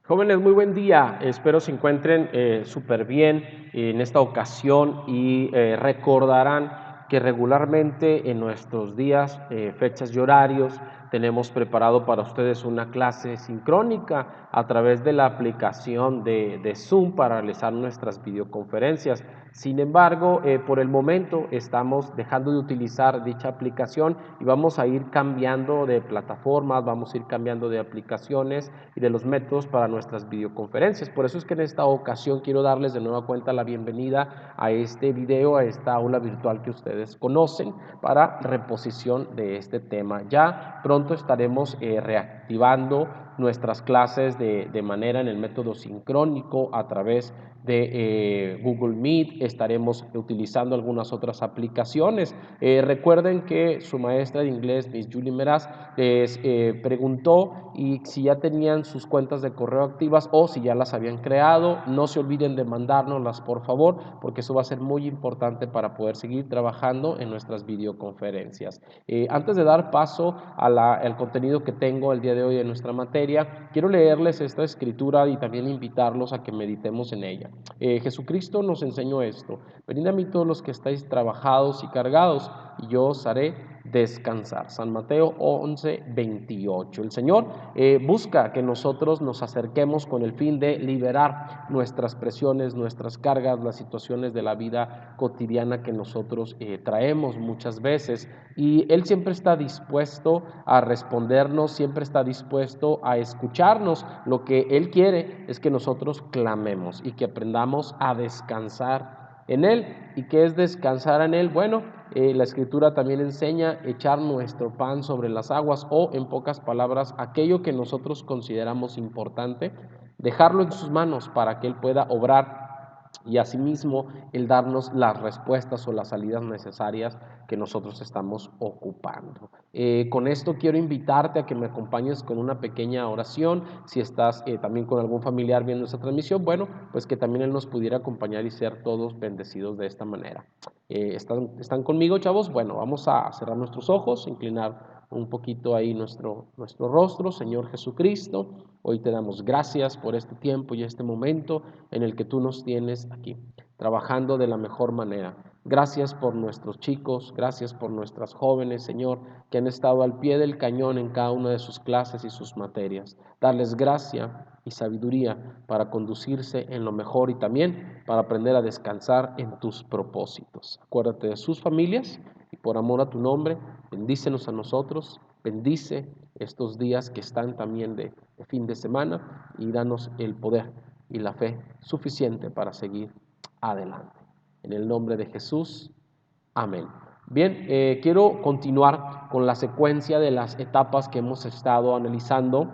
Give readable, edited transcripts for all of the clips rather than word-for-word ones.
Jóvenes, muy buen día. Espero se encuentren súper bien en esta ocasión y recordarán que regularmente en nuestros días, fechas y horarios, tenemos preparado para ustedes una clase sincrónica a través de la aplicación de Zoom para realizar nuestras videoconferencias. Sin embargo, por el momento estamos dejando de utilizar dicha aplicación y vamos a ir cambiando de plataformas, vamos a ir cambiando de aplicaciones y de los métodos para nuestras videoconferencias. Por eso es que en esta ocasión quiero darles de nueva cuenta la bienvenida a este video, a esta aula virtual que ustedes conocen para reposición de este tema. Ya pronto estaremos reactivando nuestras clases de manera en el método sincrónico a través de Google Meet. Estaremos utilizando algunas otras aplicaciones. Recuerden que su maestra de inglés, Miss Julie Meraz, les preguntó y si ya tenían sus cuentas de correo activas o si ya las habían creado. No se olviden de mandárnoslas, por favor, porque eso va a ser muy importante para poder seguir trabajando en nuestras videoconferencias. Antes de dar paso al contenido que tengo el día de hoy en nuestra materia, quiero leerles esta escritura y también invitarlos a que meditemos en ella. Jesucristo nos enseñó esto: venid a mí todos los que estáis trabajados y cargados, y yo os haré descansar. San Mateo 11:28. El Señor busca que nosotros nos acerquemos con el fin de liberar nuestras presiones, nuestras cargas, las situaciones de la vida cotidiana que nosotros traemos muchas veces, y Él siempre está dispuesto a respondernos, siempre está dispuesto a escucharnos. Lo que Él quiere es que nosotros clamemos y que aprendamos a descansar en Él. ¿Y qué es descansar en Él? Bueno, la Escritura también enseña echar nuestro pan sobre las aguas, o en pocas palabras, aquello que nosotros consideramos importante, dejarlo en sus manos para que Él pueda obrar y asimismo el darnos las respuestas o las salidas necesarias que nosotros estamos ocupando. Con esto quiero invitarte a que me acompañes con una pequeña oración. Si estás también con algún familiar viendo esta transmisión, bueno, pues que también él nos pudiera acompañar y ser todos bendecidos de esta manera. ¿Están conmigo, chavos? Bueno, vamos a cerrar nuestros ojos, inclinar un poquito ahí nuestro rostro. Señor Jesucristo, hoy te damos gracias por este tiempo y este momento en el que tú nos tienes aquí, trabajando de la mejor manera. Gracias por nuestros chicos, gracias por nuestras jóvenes, Señor, que han estado al pie del cañón en cada una de sus clases y sus materias. Darles gracia y sabiduría para conducirse en lo mejor y también para aprender a descansar en tus propósitos. Acuérdate de sus familias y por amor a tu nombre, bendícenos a nosotros, bendice estos días que están también de fin de semana y danos el poder y la fe suficiente para seguir adelante. En el nombre de Jesús, amén. Bien, quiero continuar con la secuencia de las etapas que hemos estado analizando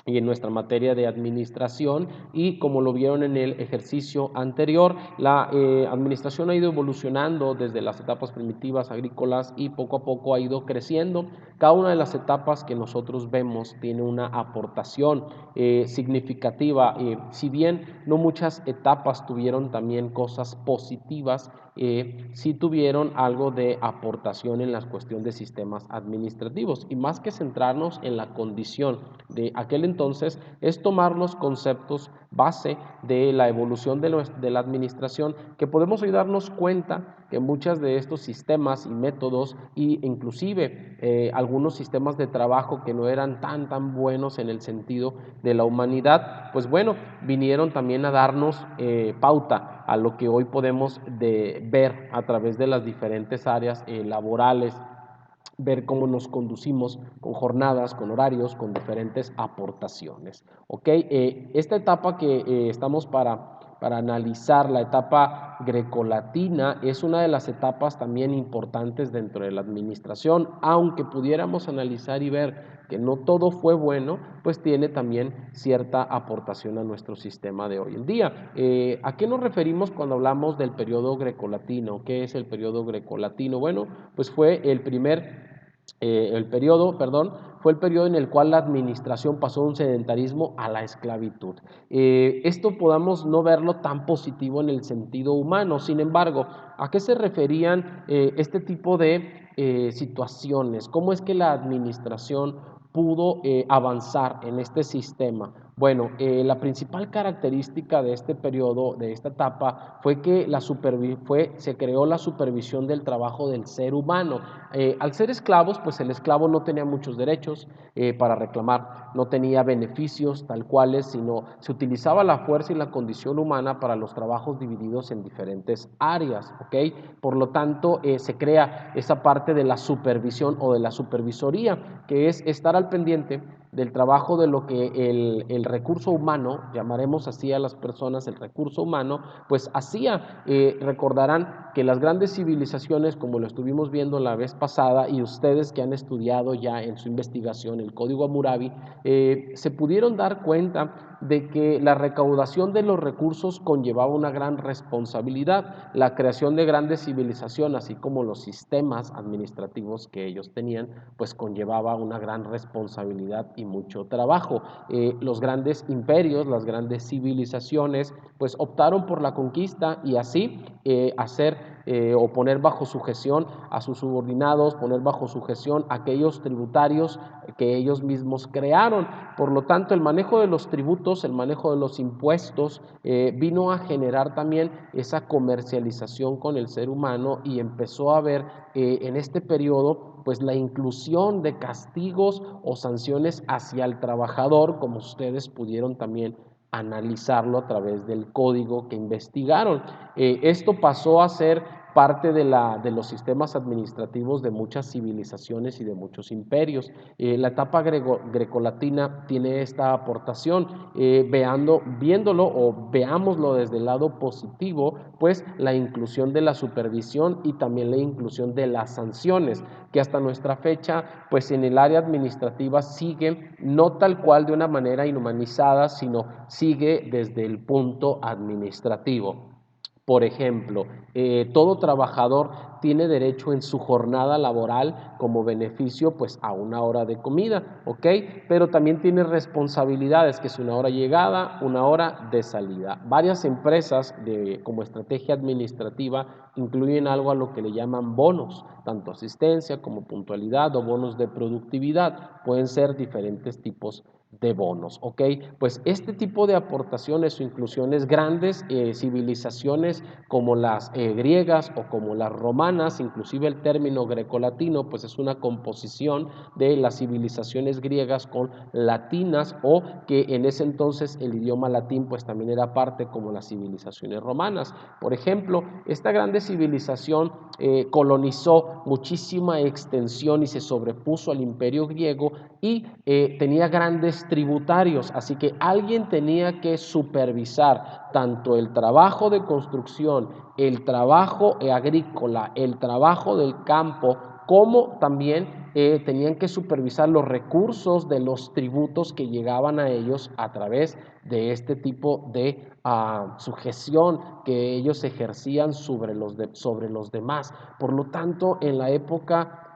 y en nuestra materia de administración, y como lo vieron en el ejercicio anterior, la administración ha ido evolucionando desde las etapas primitivas agrícolas y poco a poco ha ido creciendo. Cada una de las etapas que nosotros vemos tiene una aportación significativa. Si bien no muchas etapas tuvieron también cosas positivas, sí tuvieron algo de aportación en la cuestión de sistemas administrativos, y más que centrarnos en la condición de aquel entonces, es tomar los conceptos base de la evolución de la administración, que podemos hoy darnos cuenta que muchos de estos sistemas y métodos, e inclusive algunos sistemas de trabajo que no eran tan buenos en el sentido de la humanidad, pues bueno, vinieron también a darnos pauta a lo que hoy podemos ver a través de las diferentes áreas laborales, ver cómo nos conducimos con jornadas, con horarios, con diferentes aportaciones. ¿Ok? Esta etapa que estamos para analizar, la etapa grecolatina, es una de las etapas también importantes dentro de la administración. Aunque pudiéramos analizar y ver que no todo fue bueno, pues tiene también cierta aportación a nuestro sistema de hoy en día. ¿A qué nos referimos cuando hablamos del periodo grecolatino? ¿Qué es el periodo grecolatino? Bueno, pues fue fue el periodo en el cual la administración pasó de un sedentarismo a la esclavitud. Esto podamos no verlo tan positivo en el sentido humano. Sin embargo, ¿a qué se referían este tipo de situaciones? ¿Cómo es que la administración pudo avanzar en este sistema? Bueno, la principal característica de este periodo, de esta etapa, fue que se creó la supervisión del trabajo del ser humano. Al ser esclavos, pues el esclavo no tenía muchos derechos para reclamar, no tenía beneficios tal cuales, sino se utilizaba la fuerza y la condición humana para los trabajos divididos en diferentes áreas, ¿ok? Por lo tanto, se crea esa parte de la supervisión o de la supervisoría, que es estar al pendiente del trabajo de lo que el recurso humano, llamaremos así a las personas el recurso humano, pues hacía. Recordarán que las grandes civilizaciones, como lo estuvimos viendo la vez pasada, y ustedes que han estudiado ya en su investigación el Código Hammurabi, se pudieron dar cuenta de que la recaudación de los recursos conllevaba una gran responsabilidad. La creación de grandes civilizaciones, así como los sistemas administrativos que ellos tenían, pues conllevaba una gran responsabilidad y mucho trabajo. Los grandes imperios, las grandes civilizaciones, pues optaron por la conquista y así o poner bajo sujeción a sus subordinados, poner bajo sujeción a aquellos tributarios que ellos mismos crearon. Por lo tanto, el manejo de los tributos, el manejo de los impuestos, vino a generar también esa comercialización con el ser humano y empezó a haber en este periodo pues la inclusión de castigos o sanciones hacia el trabajador, como ustedes pudieron también analizarlo a través del código que investigaron. Esto pasó a ser parte de los sistemas administrativos de muchas civilizaciones y de muchos imperios. La etapa grecolatina tiene esta aportación, viéndolo o veámoslo desde el lado positivo, pues la inclusión de la supervisión y también la inclusión de las sanciones, que hasta nuestra fecha, pues en el área administrativa sigue, no tal cual de una manera inhumanizada, sino sigue desde el punto administrativo. Por ejemplo, todo trabajador tiene derecho en su jornada laboral como beneficio pues a una hora de comida, ¿ok? Pero también tiene responsabilidades, que es una hora llegada, una hora de salida. Varias empresas como estrategia administrativa incluyen algo a lo que le llaman bonos, tanto asistencia como puntualidad o bonos de productividad. Pueden ser diferentes tipos de bonos, ¿ok? Pues este tipo de aportaciones o inclusiones, grandes civilizaciones como las griegas o como las romanas, inclusive el término grecolatino, pues es una composición de las civilizaciones griegas con latinas, o que en ese entonces el idioma latín pues también era parte como las civilizaciones romanas. Por ejemplo, esta grande civilización colonizó muchísima extensión y se sobrepuso al imperio griego y tenía grandes tributarios, así que alguien tenía que supervisar tanto el trabajo de construcción, el trabajo agrícola, el trabajo del campo, como también tenían que supervisar los recursos de los tributos que llegaban a ellos a través de este tipo de sujeción que ellos ejercían sobre los demás. Por lo tanto, en la época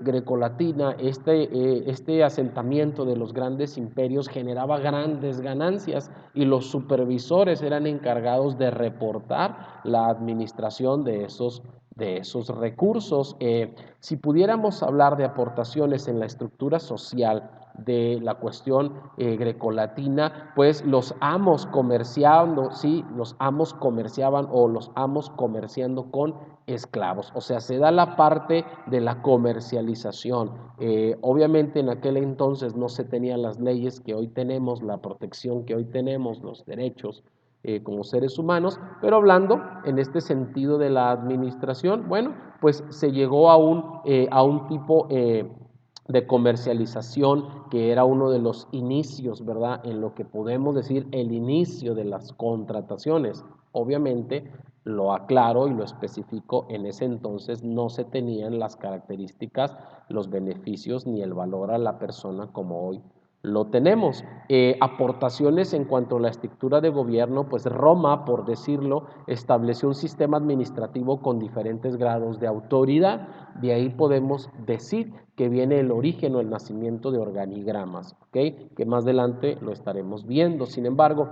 grecolatina, este asentamiento de los grandes imperios generaba grandes ganancias y los supervisores eran encargados de reportar la administración de esos recursos. Si pudiéramos hablar de aportaciones en la estructura social de la cuestión grecolatina, pues los amos comerciando, sí, los amos comerciaban o los amos comerciando con esclavos, o sea, se da la parte de la comercialización. Obviamente en aquel entonces no se tenían las leyes que hoy tenemos, la protección que hoy tenemos, los derechos como seres humanos, pero hablando en este sentido de la administración, bueno, pues se llegó a un tipo de comercialización que era uno de los inicios, ¿verdad? En lo que podemos decir el inicio de las contrataciones. Obviamente, lo aclaro y lo especifico, en ese entonces no se tenían las características, los beneficios ni el valor a la persona como hoy lo tenemos. Aportaciones en cuanto a la estructura de gobierno, pues Roma, por decirlo, estableció un sistema administrativo con diferentes grados de autoridad. De ahí podemos decir que viene el origen o el nacimiento de organigramas, ¿ok? Que más adelante lo estaremos viendo. Sin embargo,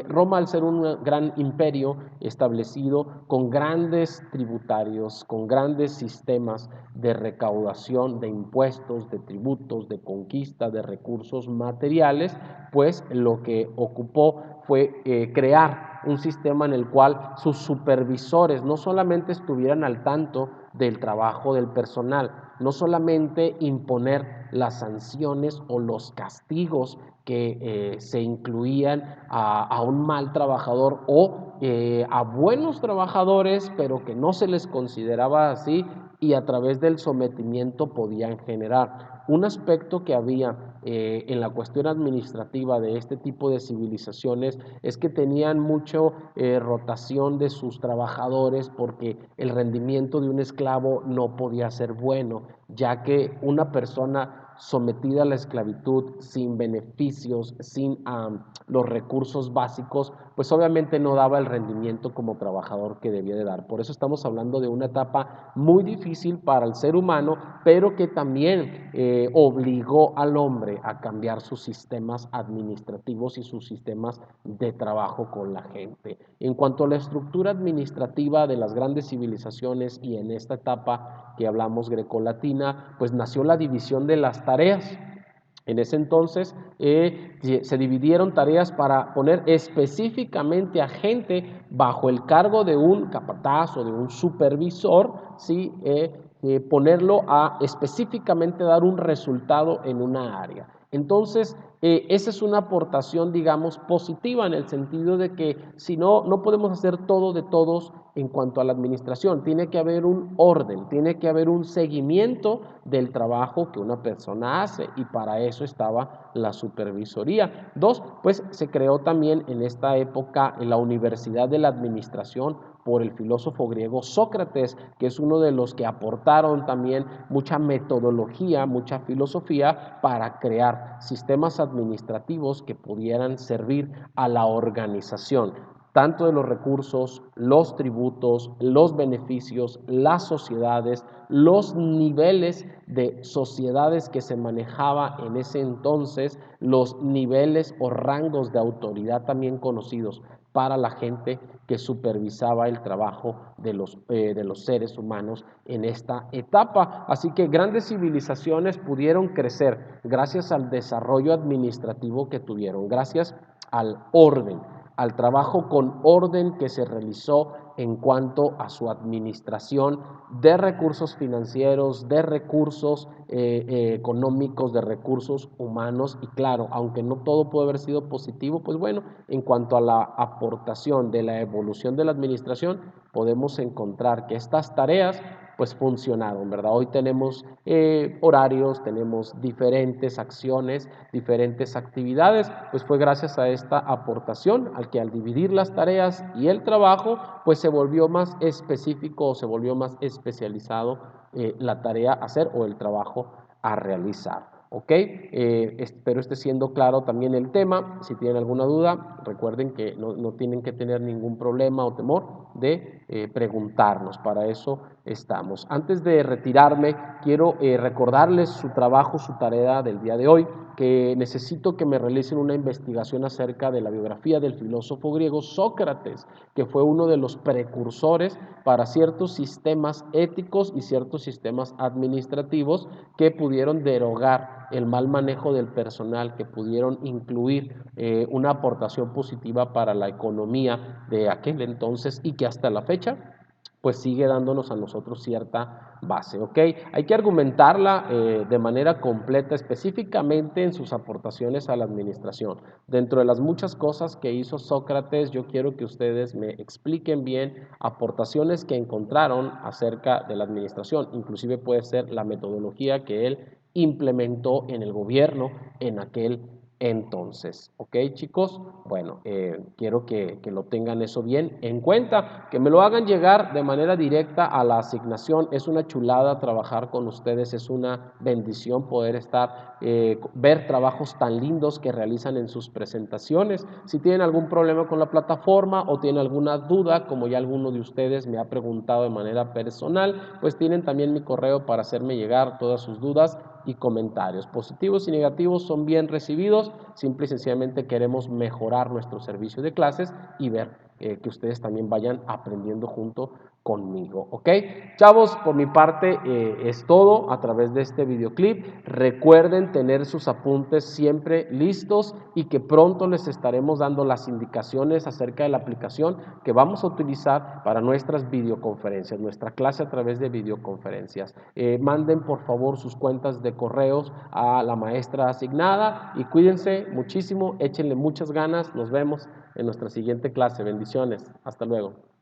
Roma, al ser un gran imperio establecido con grandes tributarios, con grandes sistemas de recaudación de impuestos, de tributos, de conquista, de recursos materiales, pues lo que ocupó fue crear un sistema en el cual sus supervisores no solamente estuvieran al tanto del trabajo del personal, no solamente imponer las sanciones o los castigos que se incluían a un mal trabajador o a buenos trabajadores, pero que no se les consideraba así y a través del sometimiento podían generar. Un aspecto que había en la cuestión administrativa de este tipo de civilizaciones es que tenían mucho rotación de sus trabajadores porque el rendimiento de un esclavo no podía ser bueno, ya que una persona sometida a la esclavitud sin beneficios, sin los recursos básicos, pues obviamente no daba el rendimiento como trabajador que debía de dar. Por eso estamos hablando de una etapa muy difícil para el ser humano, pero que también obligó al hombre a cambiar sus sistemas administrativos y sus sistemas de trabajo con la gente. En cuanto a la estructura administrativa de las grandes civilizaciones y en esta etapa que hablamos grecolatina, pues nació la división de las tareas. En ese entonces se dividieron tareas para poner específicamente a gente bajo el cargo de un capataz o de un supervisor, ¿sí? Ponerlo a específicamente dar un resultado en una área. Entonces, esa es una aportación, digamos, positiva en el sentido de que si no, no podemos hacer todo de todos en cuanto a la administración. Tiene que haber un orden, tiene que haber un seguimiento del trabajo que una persona hace y para eso estaba la supervisoría. Dos, pues se creó también en esta época en la Universidad de la Administración por el filósofo griego Sócrates, que es uno de los que aportaron también mucha metodología, mucha filosofía para crear sistemas administrativos que pudieran servir a la organización tanto de los recursos, los tributos, los beneficios, las sociedades, los niveles de sociedades que se manejaba en ese entonces, los niveles o rangos de autoridad también conocidos para la gente que supervisaba el trabajo de los seres humanos en esta etapa. Así que grandes civilizaciones pudieron crecer gracias al desarrollo administrativo que tuvieron, gracias al orden, al trabajo con orden que se realizó en cuanto a su administración de recursos financieros, de recursos económicos, de recursos humanos y claro, aunque no todo puede haber sido positivo, pues bueno, en cuanto a la aportación de la evolución de la administración, podemos encontrar que estas tareas pues funcionaron, ¿verdad? Hoy tenemos horarios, tenemos diferentes acciones, diferentes actividades, pues fue gracias a esta aportación al que al dividir las tareas y el trabajo, pues se volvió más específico o se volvió más especializado la tarea a hacer o el trabajo a realizar. ¿Ok? Espero esté siendo claro también el tema. Si tienen alguna duda, recuerden que no tienen que tener ningún problema o temor de preguntarnos. Para eso estamos. Antes de retirarme, quiero recordarles su trabajo, su tarea del día de hoy, que necesito que me realicen una investigación acerca de la biografía del filósofo griego Sócrates, que fue uno de los precursores para ciertos sistemas éticos y ciertos sistemas administrativos que pudieron derogar el mal manejo del personal, que pudieron incluir una aportación positiva para la economía de aquel entonces y que hasta la fecha pues sigue dándonos a nosotros cierta base, ¿ok? Hay que argumentarla de manera completa, específicamente en sus aportaciones a la administración. Dentro de las muchas cosas que hizo Sócrates, yo quiero que ustedes me expliquen bien aportaciones que encontraron acerca de la administración, inclusive puede ser la metodología que él implementó en el gobierno en aquel entonces. ¿Ok, chicos? Bueno, quiero que lo tengan eso bien en cuenta, que me lo hagan llegar de manera directa a la asignación. Es una chulada trabajar con ustedes, es una bendición poder estar, ver trabajos tan lindos que realizan en sus presentaciones. Si tienen algún problema con la plataforma o tienen alguna duda, como ya alguno de ustedes me ha preguntado de manera personal, pues tienen también mi correo para hacerme llegar todas sus dudas y comentarios. Positivos y negativos son bien recibidos, simple y sencillamente queremos mejorar nuestro servicio de clases y ver que ustedes también vayan aprendiendo junto conmigo, ¿ok? Chavos, por mi parte es todo a través de este videoclip. Recuerden tener sus apuntes siempre listos y que pronto les estaremos dando las indicaciones acerca de la aplicación que vamos a utilizar para nuestras videoconferencias, nuestra clase a través de videoconferencias. Manden por favor sus cuentas de correos a la maestra asignada y cuídense muchísimo, échenle muchas ganas. Nos vemos en nuestra siguiente clase. Bendiciones. Hasta luego.